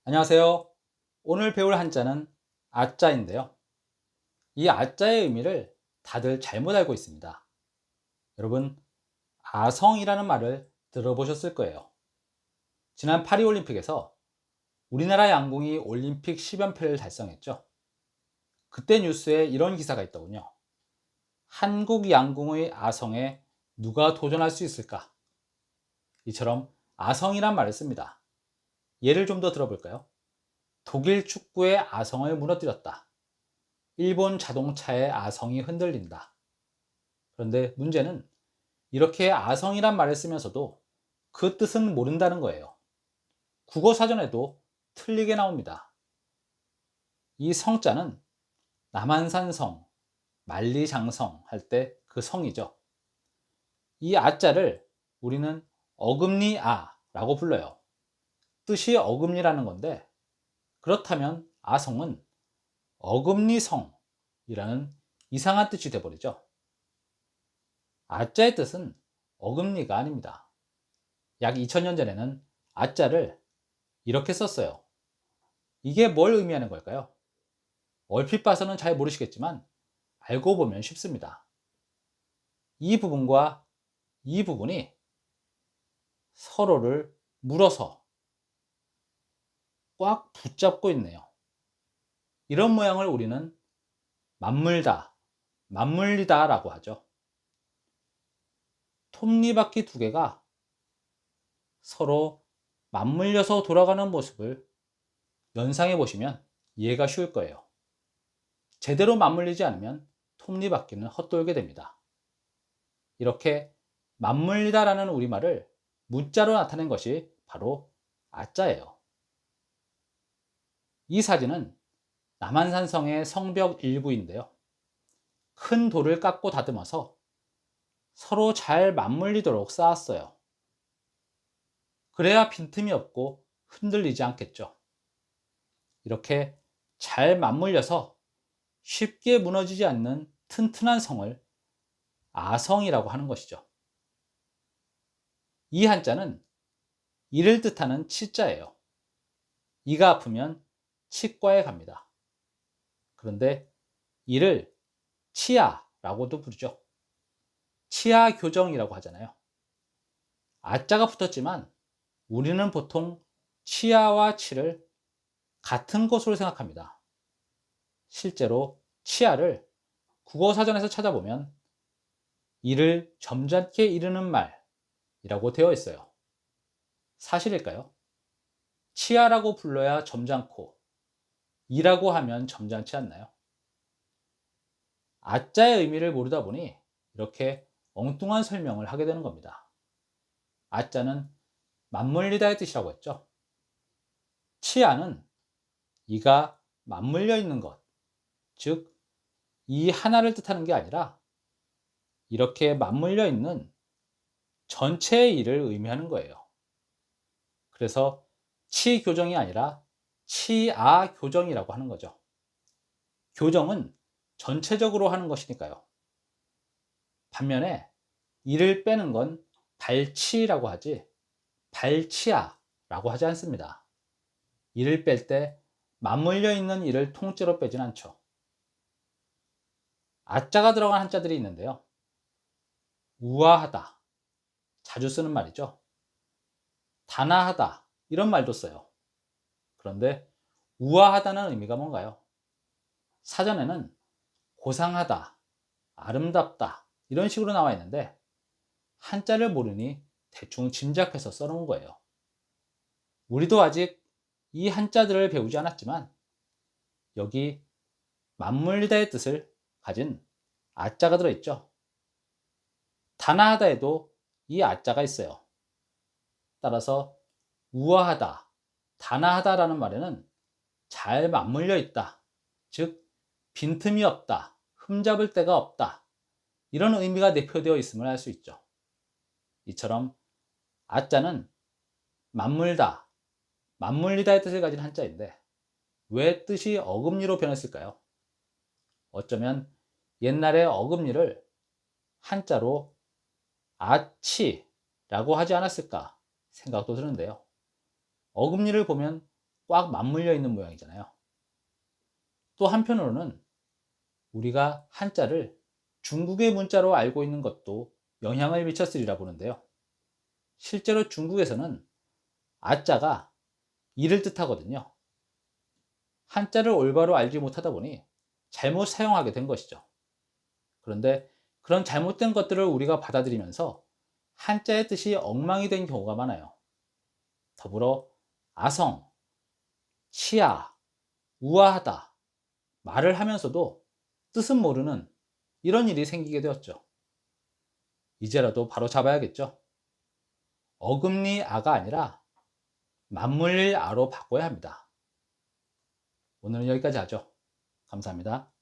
안녕하세요. 오늘 배울 한자는 아자인데요. 이 아자의 의미를 다들 잘못 알고 있습니다. 여러분, 아성이라는 말을 들어보셨을 거예요. 지난 파리올림픽에서 우리나라 양궁이 올림픽 10연패를 달성했죠. 그때 뉴스에 이런 기사가 있더군요. 한국 양궁의 아성에 누가 도전할 수 있을까? 이처럼 아성이란 말을 씁니다. 예를 좀 더 들어볼까요? 독일 축구의 아성을 무너뜨렸다. 일본 자동차의 아성이 흔들린다. 그런데 문제는 이렇게 아성이란 말을 쓰면서도 그 뜻은 모른다는 거예요. 국어 사전에도 틀리게 나옵니다. 이 성자는 남한산성, 만리장성 할 때 그 성이죠. 이 아자를 우리는 어금니아라고 불러요. 뜻이 어금니라는 건데, 그렇다면 아성은 어금니성이라는 이상한 뜻이 돼버리죠. 아자의 뜻은 어금니가 아닙니다. 약 2000년 전에는 아자를 이렇게 썼어요. 이게 뭘 의미하는 걸까요? 얼핏 봐서는 잘 모르시겠지만 알고 보면 쉽습니다. 이 부분과 이 부분이 서로를 물어서 꽉 붙잡고 있네요. 이런 모양을 우리는 맞물다, 맞물리다 라고 하죠. 톱니바퀴 두 개가 서로 맞물려서 돌아가는 모습을 연상해 보시면 이해가 쉬울 거예요. 제대로 맞물리지 않으면 톱니바퀴는 헛돌게 됩니다. 이렇게 맞물리다라는 우리말을 문자로 나타낸 것이 바로 아자예요. 이 사진은 남한산성의 성벽 일부인데요. 큰 돌을 깎고 다듬어서 서로 잘 맞물리도록 쌓았어요. 그래야 빈틈이 없고 흔들리지 않겠죠. 이렇게 잘 맞물려서 쉽게 무너지지 않는 튼튼한 성을 아성이라고 하는 것이죠. 이 한자는 이를 뜻하는 치자예요. 이가 아프면 치과에 갑니다. 그런데 이를 치아라고도 부르죠. 치아 교정이라고 하잖아요. 아자가 붙었지만 우리는 보통 치아와 치를 같은 것으로 생각합니다. 실제로 치아를 국어사전에서 찾아보면 이를 점잖게 이르는 말이라고 되어 있어요. 사실일까요? 치아라고 불러야 점잖고 이라고 하면 점잖지 않나요? 아자의 의미를 모르다 보니 이렇게 엉뚱한 설명을 하게 되는 겁니다. 아자는 맞물리다의 뜻이라고 했죠. 치아는 이가 맞물려 있는 것, 즉, 이 하나를 뜻하는 게 아니라 이렇게 맞물려 있는 전체의 이를 의미하는 거예요. 그래서 치교정이 아니라 치아교정이라고 하는 거죠. 교정은 전체적으로 하는 것이니까요. 반면에 이를 빼는 건 발치라고 하지 발치아라고 하지 않습니다. 이를 뺄 때 맞물려 있는 이를 통째로 빼진 않죠. 아자가 들어간 한자들이 있는데요. 우아하다, 자주 쓰는 말이죠. 단아하다, 이런 말도 써요. 그런데 우아하다는 의미가 뭔가요? 사전에는 고상하다, 아름답다, 이런 식으로 나와 있는데 한자를 모르니 대충 짐작해서 써놓은 거예요. 우리도 아직 이 한자들을 배우지 않았지만 여기 맞물리다의 뜻을 가진 아자가 들어있죠. 단아하다에도 이 아자가 있어요. 따라서 우아하다, 단아하다라는 말에는 잘 맞물려 있다, 즉 빈틈이 없다, 흠잡을 데가 없다, 이런 의미가 내포되어 있음을 알 수 있죠. 이처럼 아자는 맞물다, 맞물리다의 뜻을 가진 한자인데 왜 뜻이 어금니로 변했을까요? 어쩌면 옛날에 어금니를 한자로 아치라고 하지 않았을까 생각도 드는데요. 어금니를 보면 꽉 맞물려 있는 모양이잖아요. 또 한편으로는 우리가 한자를 중국의 문자로 알고 있는 것도 영향을 미쳤으리라 보는데요. 실제로 중국에서는 아자가 이를 뜻하거든요. 한자를 올바로 알지 못하다 보니 잘못 사용하게 된 것이죠. 그런데 그런 잘못된 것들을 우리가 받아들이면서 한자의 뜻이 엉망이 된 경우가 많아요. 더불어 아성, 치아, 우아하다 말을 하면서도 뜻은 모르는 이런 일이 생기게 되었죠. 이제라도 바로 잡아야겠죠. 어금니 아가 아니라 맞물릴 아로 바꿔야 합니다. 오늘은 여기까지 하죠. 감사합니다.